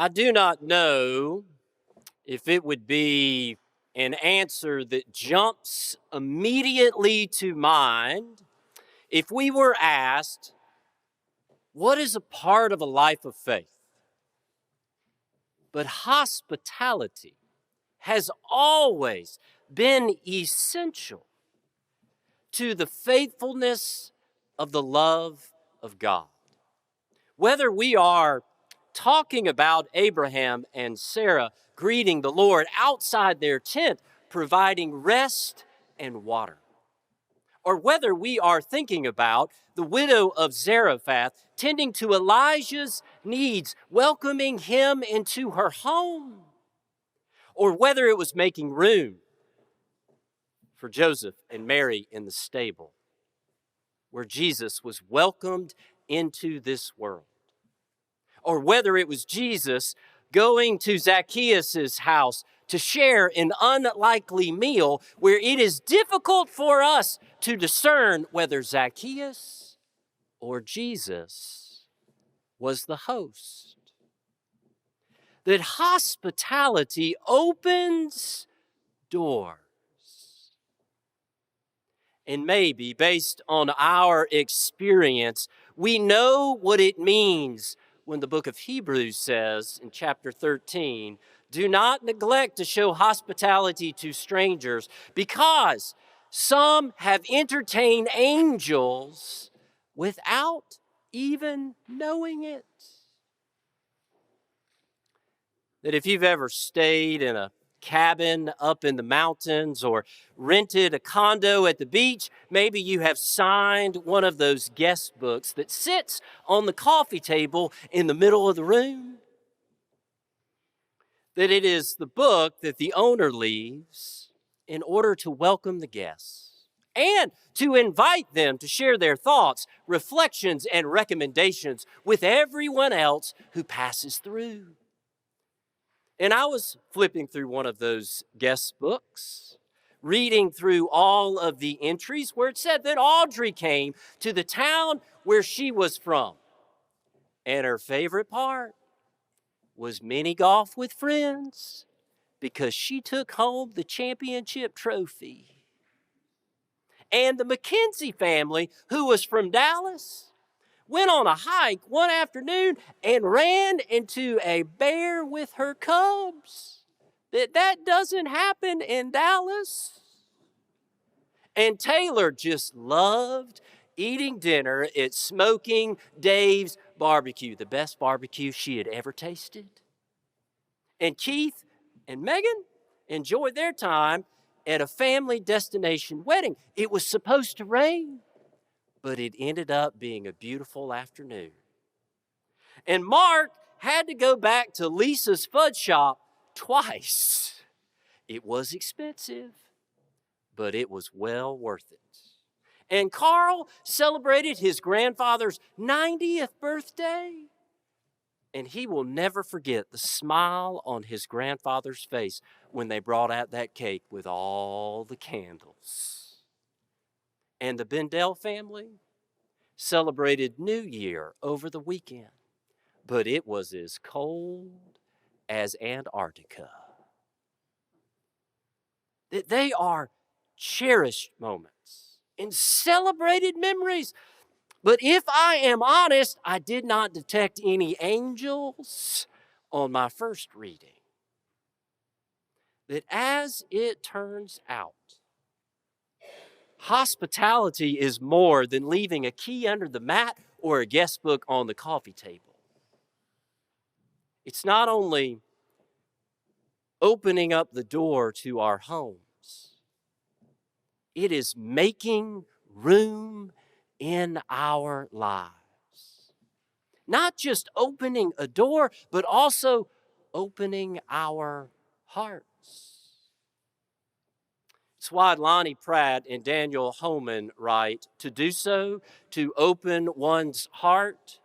I do not know if it would be an answer that jumps immediately to mind if we were asked, what is a part of a life of faith? But hospitality has always been essential to the faithfulness of the love of God. Whether we are talking about Abraham and Sarah greeting the Lord outside their tent, providing rest and water, or whether we are thinking about the widow of Zarephath tending to Elijah's needs, welcoming him into her home, or whether it was making room for Joseph and Mary in the stable, where Jesus was welcomed into this world, or whether it was Jesus going to Zacchaeus' house to share an unlikely meal where it is difficult for us to discern whether Zacchaeus or Jesus was the host. That hospitality opens doors. And maybe based on our experience, we know what it means when the book of Hebrews says in chapter 13, do not neglect to show hospitality to strangers, because some have entertained angels without even knowing it. That if you've ever stayed in a cabin up in the mountains or rented a condo at the beach, maybe you have signed one of those guest books that sits on the coffee table in the middle of the room. That it is the book that the owner leaves in order to welcome the guests and to invite them to share their thoughts, reflections, and recommendations with everyone else who passes through. And I was flipping through one of those guest books, reading through all of the entries where it said that Audrey came to the town where she was from. And her favorite part was mini golf with friends because she took home the championship trophy. And the McKenzie family, who was from Dallas, went on a hike one afternoon and ran into a bear with her cubs. That doesn't happen in Dallas. And Taylor just loved eating dinner at Smoking Dave's Barbecue, the best barbecue she had ever tasted. And Keith and Megan enjoyed their time at a family destination wedding. It was supposed to rain, but it ended up being a beautiful afternoon. And Mark had to go back to Lisa's fudge shop twice. It was expensive, but it was well worth it. And Carl celebrated his grandfather's 90th birthday, and he will never forget the smile on his grandfather's face when they brought out that cake with all the candles. And the Bendel family celebrated New Year over the weekend, but it was as cold as Antarctica. That they are cherished moments and celebrated memories. But if I am honest, I did not detect any angels on my first reading. That as it turns out, hospitality is more than leaving a key under the mat or a guest book on the coffee table. It's not only opening up the door to our homes, it is making room in our lives. Not just opening a door, but also opening our hearts. It's why Lonnie Pratt and Daniel Homan write, to do so, to open one's heart,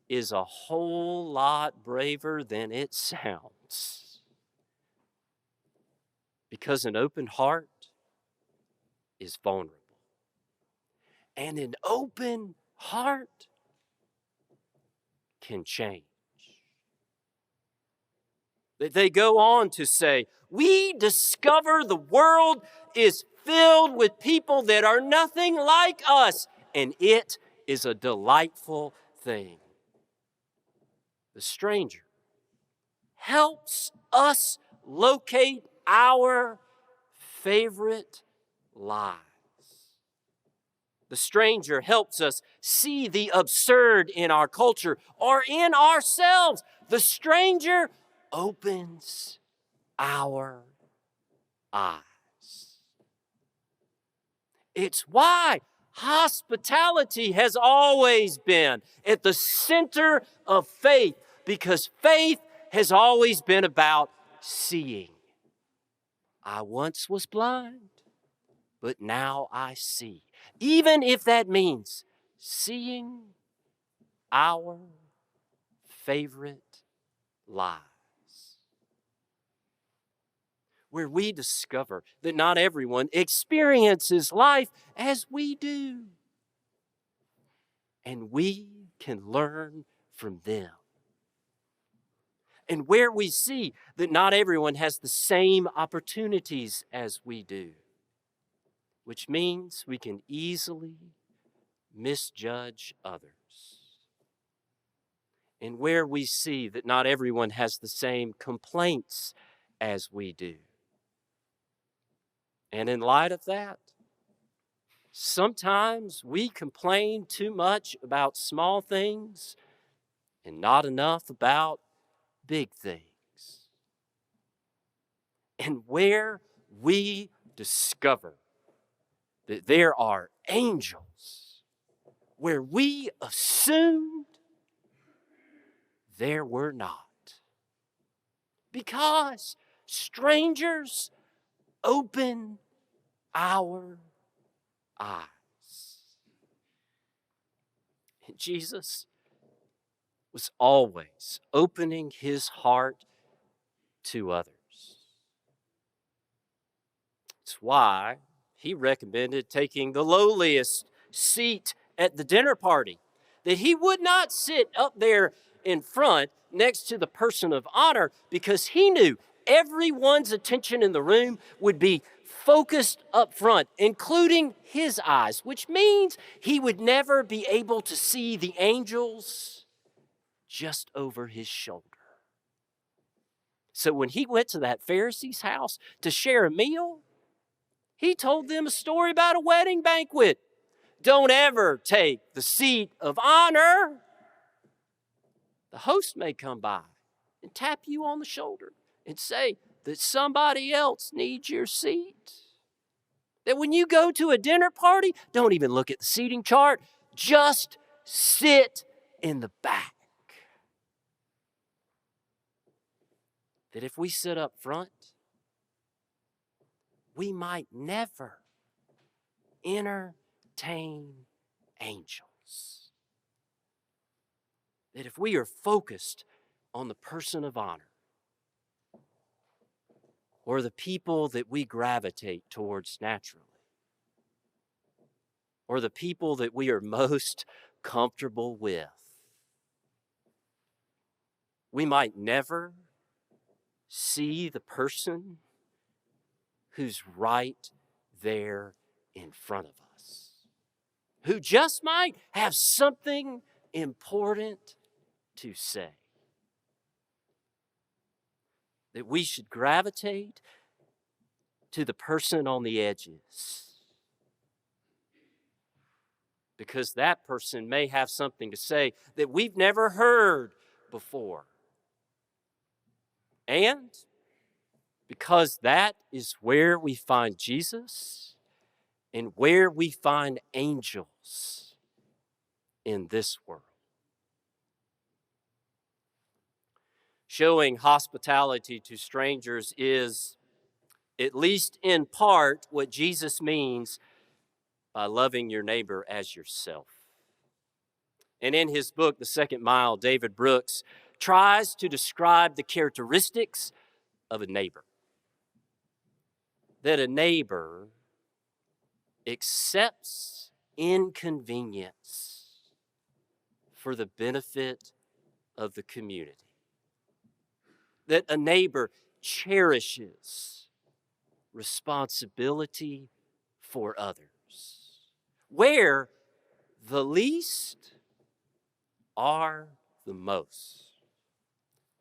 is a whole lot braver than it sounds. Because an open heart is vulnerable. And an open heart can change. They go on to say, we discover the world is filled with people that are nothing like us, and it is a delightful thing. The stranger helps us locate our favorite lies. The stranger helps us see the absurd in our culture or in ourselves. The stranger opens our eyes. It's why hospitality has always been at the center of faith, because faith has always been about seeing. I once was blind, but now I see. Even if that means seeing our favorite lies. Where we discover that not everyone experiences life as we do. And we can learn from them. And where we see that not everyone has the same opportunities as we do, which means we can easily misjudge others. And where we see that not everyone has the same complaints as we do. And in light of that, sometimes we complain too much about small things and not enough about big things. And where we discover that there are angels where we assumed there were not. Because strangers open our eyes. And Jesus was always opening his heart to others. It's why he recommended taking the lowliest seat at the dinner party, that he would not sit up there in front next to the person of honor, because he knew everyone's attention in the room would be focused up front, including his eyes, which means he would never be able to see the angels just over his shoulder. So when he went to that Pharisee's house to share a meal, he told them a story about a wedding banquet. Don't ever take the seat of honor. The host may come by and tap you on the shoulder and say that somebody else needs your seat. That when you go to a dinner party, don't even look at the seating chart. Just sit in the back. That if we sit up front, we might never entertain angels. That if we are focused on the person of honor, or the people that we gravitate towards naturally, or the people that we are most comfortable with, we might never see the person who's right there in front of us, who just might have something important to say. That we should gravitate to the person on the edges, because that person may have something to say that we've never heard before. And because that is where we find Jesus and where we find angels in this world. Showing hospitality to strangers is, at least in part, what Jesus means by loving your neighbor as yourself. And in his book, The Second Mile, David Brooks tries to describe the characteristics of a neighbor. That a neighbor accepts inconvenience for the benefit of the community. that a neighbor cherishes responsibility for others, where the least are the most.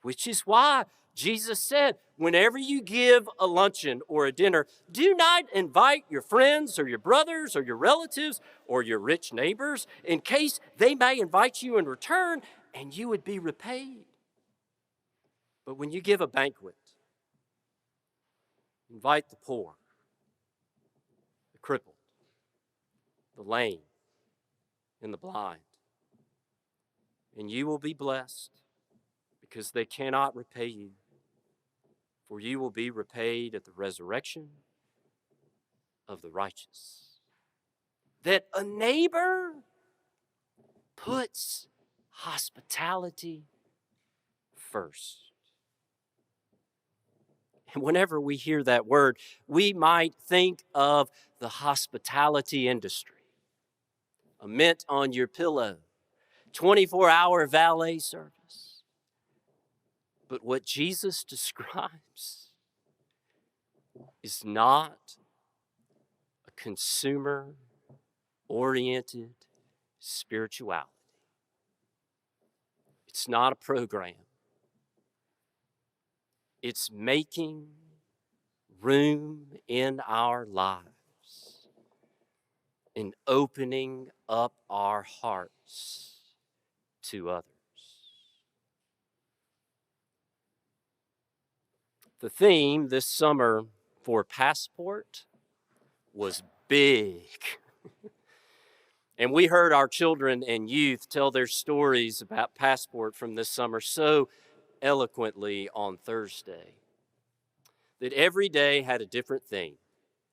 Which is why Jesus said, whenever you give a luncheon or a dinner, do not invite your friends or your brothers or your relatives or your rich neighbors in case they may invite you in return and you would be repaid. But when you give a banquet, invite the poor, the crippled, the lame, and the blind, and you will be blessed because they cannot repay you, for you will be repaid at the resurrection of the righteous. That a neighbor puts hospitality first. And whenever we hear that word, we might think of the hospitality industry. A mint on your pillow, 24-hour valet service. But what Jesus describes is not a consumer-oriented spirituality. It's not a program. It's making room in our lives and opening up our hearts to others. The theme this summer for Passport was big. And we heard our children and youth tell their stories about Passport from this summer so eloquently on Thursday. That every day had a different theme.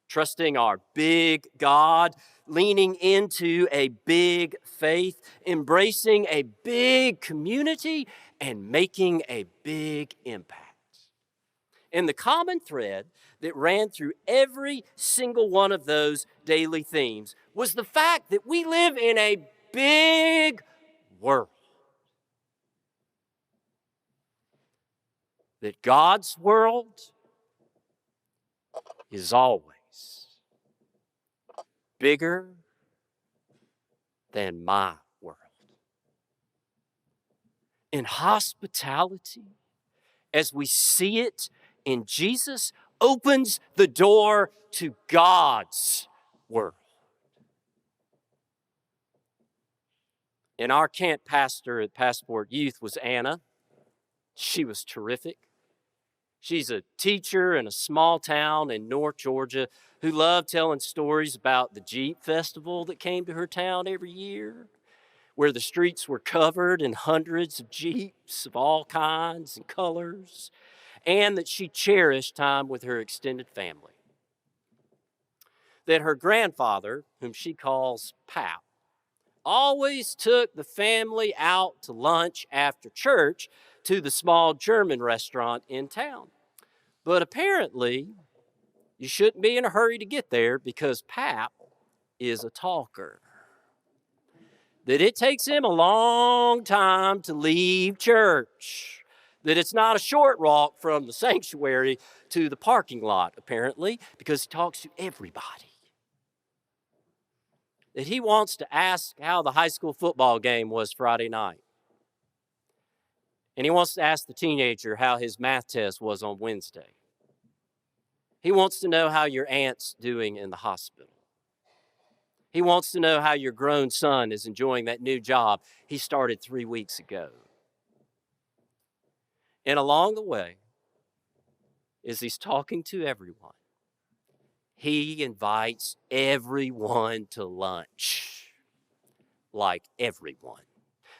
Trusting our big God, leaning into a big faith, embracing a big community, and making a big impact. And the common thread that ran through every single one of those daily themes was the fact that we live in a big world. That God's world is always bigger than my world. And hospitality, as we see it in Jesus, opens the door to God's world. And our camp pastor at Passport Youth was Anna. She was terrific. She's a teacher in a small town in North Georgia who loved telling stories about the Jeep Festival that came to her town every year, where the streets were covered in hundreds of Jeeps of all kinds and colors, and that she cherished time with her extended family. That her grandfather, whom she calls Pap, always took the family out to lunch after church to the small German restaurant in town. But apparently, you shouldn't be in a hurry to get there because Pap is a talker. That it takes him a long time to leave church. That it's not a short walk from the sanctuary to the parking lot, apparently, because he talks to everybody. That he wants to ask how the high school football game was Friday night. And he wants to ask the teenager how his math test was on Wednesday. He wants to know how your aunt's doing in the hospital. He wants to know how your grown son is enjoying that new job he started 3 weeks ago. And along the way, as he's talking to everyone, he invites everyone to lunch. Like everyone.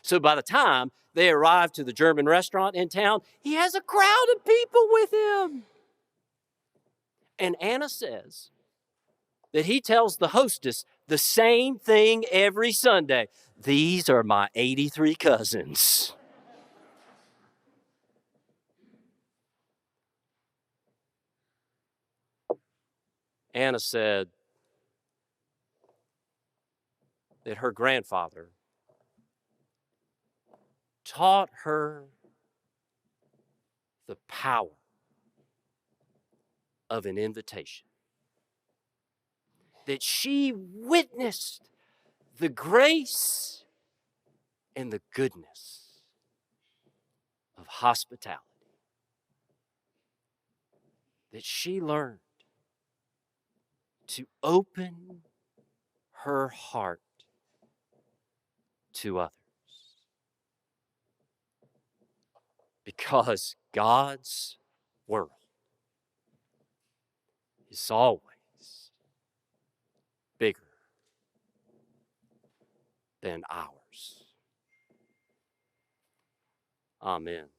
So by the time they arrive to the German restaurant in town, he has a crowd of people with him. And Anna says that he tells the hostess the same thing every Sunday. These are my 83 cousins. Anna said that her grandfather taught her the power of an invitation. That she witnessed the grace and the goodness of hospitality. That she learned to open her heart to others. Because God's world is always bigger than ours. Amen.